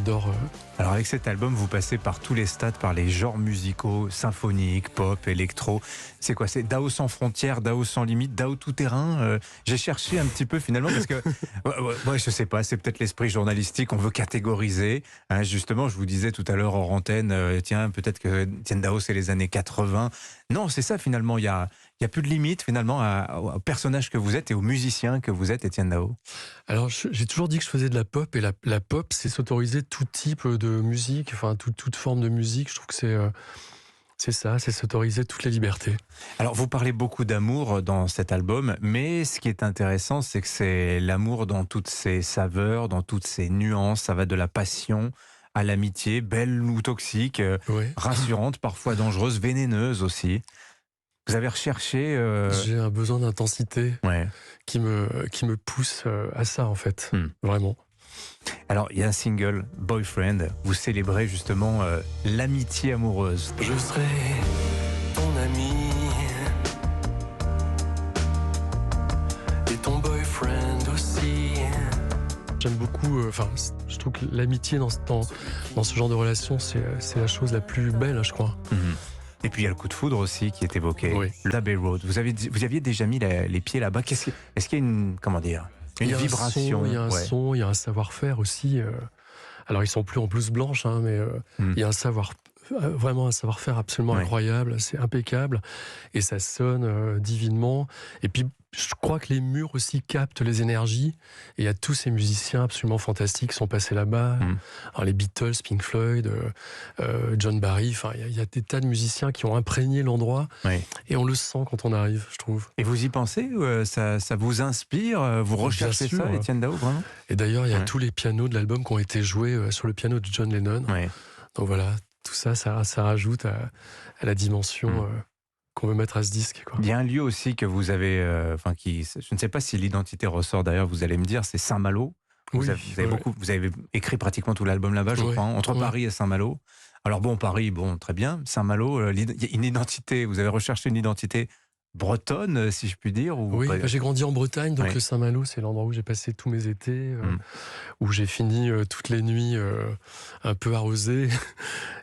J'adore. Alors avec cet album, vous passez par tous les stades, par les genres musicaux, symphoniques, pop, électro. C'est quoi? C'est Dao sans frontières, Dao sans limite, Dao tout terrain. J'ai cherché un petit peu finalement parce que, ouais, je sais pas, c'est peut-être l'esprit journalistique. On veut catégoriser. Hein, justement, je vous disais tout à l'heure hors antenne, tiens, peut-être que Étienne Dao c'est les années 80. Non, c'est ça finalement. Il y a plus de limite finalement au personnage que vous êtes et au musicien que vous êtes, Étienne Dao. Alors, j'ai toujours dit que je faisais de la pop, et la pop, c'est s'autoriser tout type de musique, enfin toute forme de musique. Je trouve que c'est ça, c'est s'autoriser toutes les libertés. Alors, vous parlez beaucoup d'amour dans cet album, mais ce qui est intéressant, c'est que c'est l'amour dans toutes ses saveurs, dans toutes ses nuances. Ça va de la passion à l'amitié, belle ou toxique, Oui. rassurante, parfois dangereuse, vénéneuse aussi. Vous avez recherché... J'ai un besoin d'intensité Ouais. qui me pousse à ça, en fait. Vraiment. Alors, il y a un single, Boyfriend. Vous célébrez justement l'amitié amoureuse. Je serai ton ami et ton boyfriend aussi. J'aime beaucoup, je trouve que l'amitié dans ce genre de relation, c'est la chose la plus belle, je crois. Mhm. Et puis il y a le coup de foudre aussi qui est évoqué. Oui. L'Abbey Road. Vous aviez déjà mis les pieds là-bas. Est-ce qu'il y a une, comment dire, une vibration? Il y a un son, il y a un savoir-faire aussi. Alors, ils sont plus en blouse blanche, hein, mais il y a vraiment un savoir-faire absolument incroyable, c'est impeccable, et ça sonne divinement. Et puis, je crois que les murs aussi captent les énergies, et il y a tous ces musiciens absolument fantastiques qui sont passés là-bas. Alors, les Beatles, Pink Floyd, John Barry, enfin, il y a des tas de musiciens qui ont imprégné l'endroit, et on le sent quand on arrive, je trouve. Et vous y pensez? Ça vous inspire? Vous recherchez Bien sûr. ça, Étienne Dao, vraiment? Et d'ailleurs, il y a tous les pianos de l'album qui ont été joués sur le piano de John Lennon. Donc voilà, tout ça rajoute à la dimension qu'on veut mettre à ce disque, quoi. Il y a un lieu aussi que vous avez, je ne sais pas si l'identité ressort d'ailleurs, vous allez me dire, c'est Saint-Malo. Vous avez écrit pratiquement tout l'album là-bas, je crois, entre Paris et Saint-Malo. Alors bon, Paris, très bien. Saint-Malo, il y a une identité, vous avez recherché une identité bretonne, si je puis dire, ou Oui, pas? j'ai grandi en Bretagne, donc le Saint-Malo, c'est l'endroit où j'ai passé tous mes étés, où j'ai fini toutes les nuits un peu arrosé.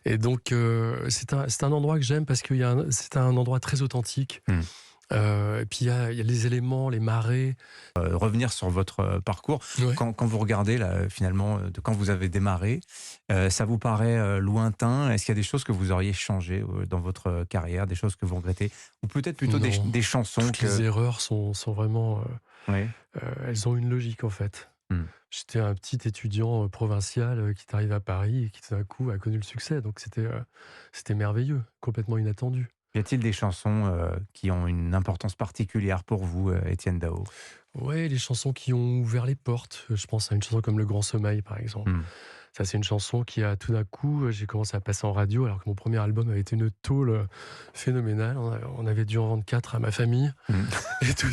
Et donc, c'est un endroit que j'aime parce que c'est un endroit très authentique. Et puis, il y a les éléments, les marées. Revenir sur votre parcours, quand vous regardez là, finalement, de quand vous avez démarré, ça vous paraît lointain? Est-ce qu'il y a des choses que vous auriez changées dans votre carrière, des choses que vous regrettez? Ou peut-être plutôt des chansons Toutes les erreurs sont vraiment... elles ont une logique, en fait. J'étais un petit étudiant provincial qui est arrivé à Paris et qui tout d'un coup a connu le succès. Donc c'était merveilleux, complètement inattendu. Y a-t-il des chansons qui ont une importance particulière pour vous, Étienne Dao? Oui, les chansons qui ont ouvert les portes. Je pense à une chanson comme Le Grand Sommeil, par exemple. Ça, c'est une chanson qui a tout d'un coup, j'ai commencé à passer en radio, alors que mon premier album avait été une tôle phénoménale. On avait dû en vendre 4 à ma famille. Et tout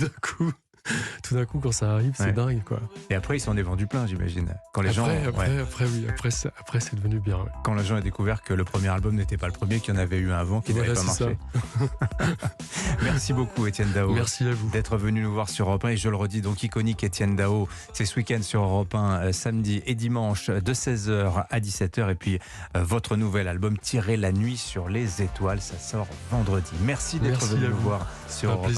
d'un coup, quand ça arrive, c'est dingue, quoi. Et après, ils s'en est vendu plein, j'imagine. Quand les gens, après, c'est devenu bien. Ouais. Quand les gens ont découvert que le premier album n'était pas le premier, qu'il y en avait eu un avant qui n'avait pas marché. Merci beaucoup, Étienne Dao. Merci à vous d'être venu nous voir sur Europe 1. Et je le redis, donc iconique Étienne Dao, c'est ce week-end sur Europe 1, samedi et dimanche de 16h à 17h. Et puis votre nouvel album, Tirer la nuit sur les étoiles, ça sort vendredi. Merci d'être venu nous voir sur Europe 1.